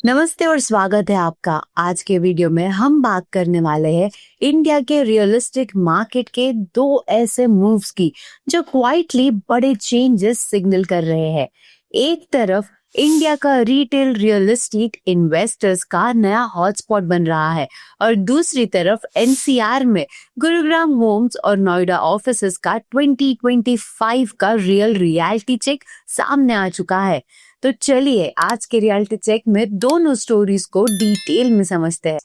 नमस्ते और स्वागत है आपका। आज के वीडियो में हम बात करने वाले हैं इंडिया के रियलिस्टिक मार्केट के दो ऐसे मूव्स की जो क्वाइटली बड़े चेंजेस सिग्नल कर रहे हैं। एक तरफ इंडिया का रिटेल रियल एस्टेट इन्वेस्टर्स का नया हॉटस्पॉट बन रहा है और दूसरी तरफ एनसीआर में गुरुग्राम होम्स और नोएडा ऑफिसेस का 2025 का रियल रियलिटी चेक सामने आ चुका है। तो चलिए आज के रियलिटी चेक में दोनों स्टोरीज को डिटेल में समझते हैं।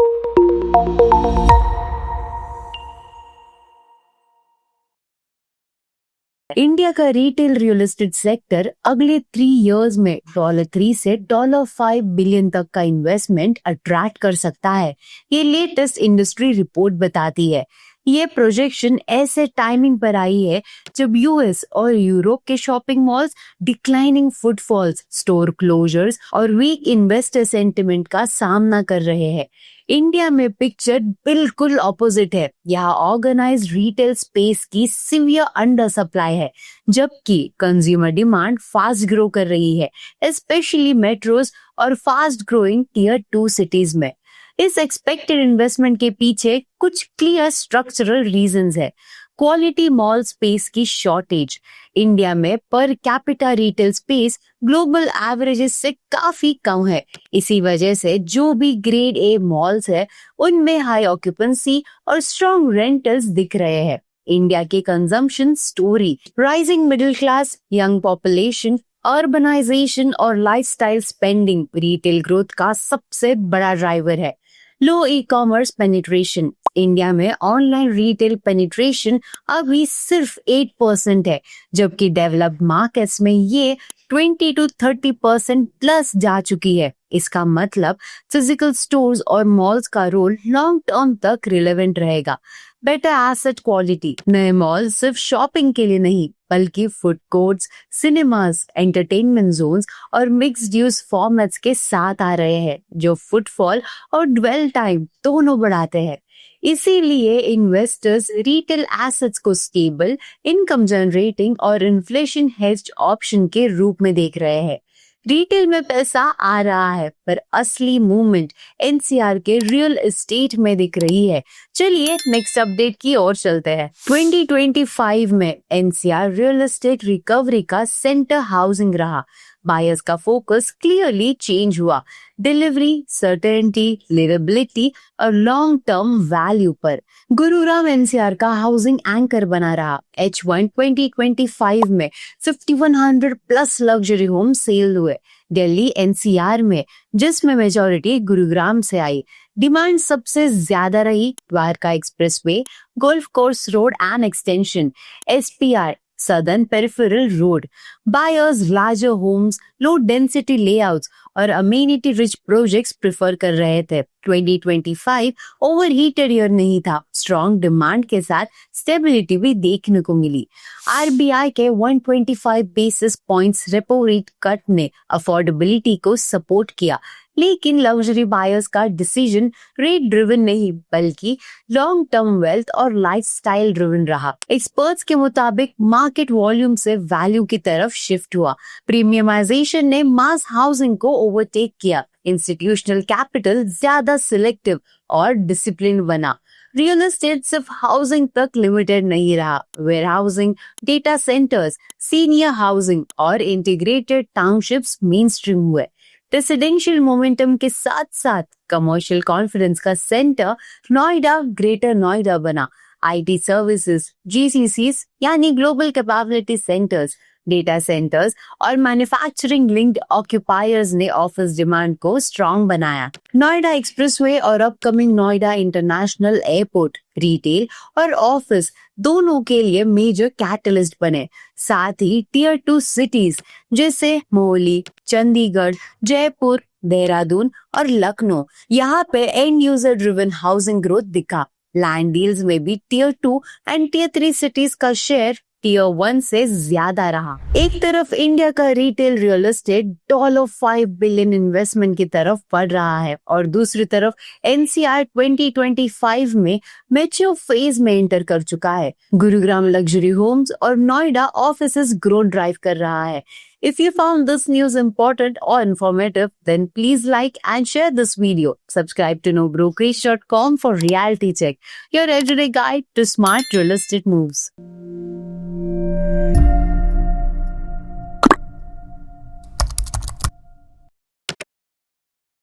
इंडिया का रिटेल रियल एस्टेट सेक्टर अगले 3 इयर्स में $3 से $5 बिलियन तक का इन्वेस्टमेंट अट्रैक्ट कर सकता है। ये लेटेस्ट इंडस्ट्री रिपोर्ट बताती है। ये प्रोजेक्शन ऐसे टाइमिंग पर आई है जब यूएस और यूरोप के shopping malls declining footfalls, store closures और वीक इन्वेस्टर सेंटिमेंट का सामना कर रहे हैं। इंडिया में पिक्चर बिल्कुल ऑपोजिट है। यहाँ ऑर्गेनाइज्ड रिटेल स्पेस की सीवियर अंडर सप्लाई है, जबकि कंज्यूमर डिमांड फास्ट ग्रो कर रही है, स्पेशली मेट्रोज और फास्ट ग्रोइंग टियर 2 सिटीज में। इस एक्सपेक्टेड इन्वेस्टमेंट के पीछे कुछ क्लियर स्ट्रक्चरल रीजंस है। क्वालिटी मॉल स्पेस की शॉर्टेज। इंडिया में per capita retail space global averages से काफी कम है। इसी वजह से जो भी ग्रेड ए मॉल्स है उनमें हाई ऑक्यूपेंसी और स्ट्रॉन्ग रेंटल्स दिख रहे हैं। इंडिया के consumption story, rising middle class, young population, urbanisation और लाइफस्टाइल स्पेंडिंग रिटेल ग्रोथ का सबसे बड़ा ड्राइवर है। Low e commerce penetration. India में ऑनलाइन रिटेल पेनिट्रेशन अभी सिर्फ 8% है, जबकि डेवलप्ड मार्केट्स में ये 20 to 30% प्लस जा चुकी है। इसका मतलब फिजिकल स्टोर्स और मॉल्स का रोल लॉन्ग टर्म तक रिलेवेंट रहेगा। Better asset quality. नए मॉल सिर्फ शॉपिंग के लिए नहीं बल्कि food courts, cinemas, entertainment zones और मिक्स्ड यूज फॉर्मेट्स के साथ आ रहे हैं, जो फुटफॉल और ड्वेल टाइम दोनों बढ़ाते हैं। इसीलिए इन्वेस्टर्स रिटेल एसेट्स को स्टेबल, इनकम जनरेटिंग और इन्फ्लेशन हेज्ड ऑप्शन के रूप में देख रहे हैं। रिटेल में पैसा आ रहा है, पर असली मूवमेंट एनसीआर के रियल एस्टेट में दिख रही है। चलिए नेक्स्ट अपडेट की ओर चलते हैं। 2025 में एनसीआर रियल एस्टेट रिकवरी का सेंटर हाउसिंग रहा। बायर्स का फोकस क्लियरली चेंज हुआ, डिलीवरी, सर्टेनिटी, लिवेबिलिटी और लॉन्ग टर्म वैल्यू पर। गुरुग्राम एनसीआर का हाउसिंग एंकर बना रहा। H1 2025 में 5100 प्लस लग्जरी होम सेल हुए। दिल्ली एनसीआर में, जिसमें मेजॉरिटी गुरुग्राम से आई, डिमांड सबसे ज्यादा रही Dwarka expressway, golf course road and extension, SPR Southern Peripheral Road. Buyers larger homes, low density layouts और amenity rich projects प्रेफर कर रहे थे। 2025 ओवरहीटेड ईयर नहीं था। स्ट्रॉन्ग डिमांड के साथ स्टेबिलिटी भी देखने को मिली। आरबीआई के 125 basis points repo rate cut ने अफोर्डेबिलिटी को सपोर्ट किया, लेकिन लग्जरी बायर्स का डिसीजन रेट ड्रिवन नहीं बल्कि लॉन्ग टर्म वेल्थ और लाइफस्टाइल ड्रिवन रहा। एक्सपर्ट्स के मुताबिक मार्केट वॉल्यूम से वैल्यू की तरफ शिफ्ट हुआ। प्रीमियमाइजेशन ने मास हाउसिंग को ओवरटेक किया। इंस्टीट्यूशनल कैपिटल ज्यादा सिलेक्टिव और डिसिप्लिन बना। रियल एस्टेट सिर्फ हाउसिंग तक लिमिटेड नहीं रहा। Warehousing, data centres, senior housing और इंटीग्रेटेड टाउनशिप्स मेन स्ट्रीम हुए। रेसिडेंशियल मोमेंटम के साथ साथ कमर्शियल कॉन्फिडेंस का सेंटर नोएडा ग्रेटर नोएडा बना। आईटी सर्विसेज, जीसीसीज यानी global capability centres, data centres और मैन्युफैक्चरिंग लिंक्ड ऑक्यूपायर्स ने ऑफिस डिमांड को स्ट्रॉन्ग बनाया। नोएडा एक्सप्रेसवे और upcoming Noida international airport retail और ऑफिस दोनों के लिए मेजर कैटलिस्ट बने। साथ ही टियर 2 सिटीज जैसे मोहाली, चंडीगढ़, जयपुर, देहरादून और लखनऊ, यहाँ पे and user driven housing growth दिखा। लैंड डील्स में भी टियर 2 एंड टियर 3 सिटीज का शेयर टियर 1 से ज्यादा रहा। एक तरफ इंडिया का retail real estate $5 billion investment की तरफ बढ़ रहा है और दूसरी तरफ एनसीआर 2025 में मैच्योर फेज में एंटर कर चुका है। गुरुग्राम लग्जरी होम्स और नोएडा ऑफिसेस ग्रोथ ड्राइव कर रहा है। If you found this news important or informative, then please like and share this video. Subscribe to nobrokerage.com for reality check, your everyday guide to smart real estate moves.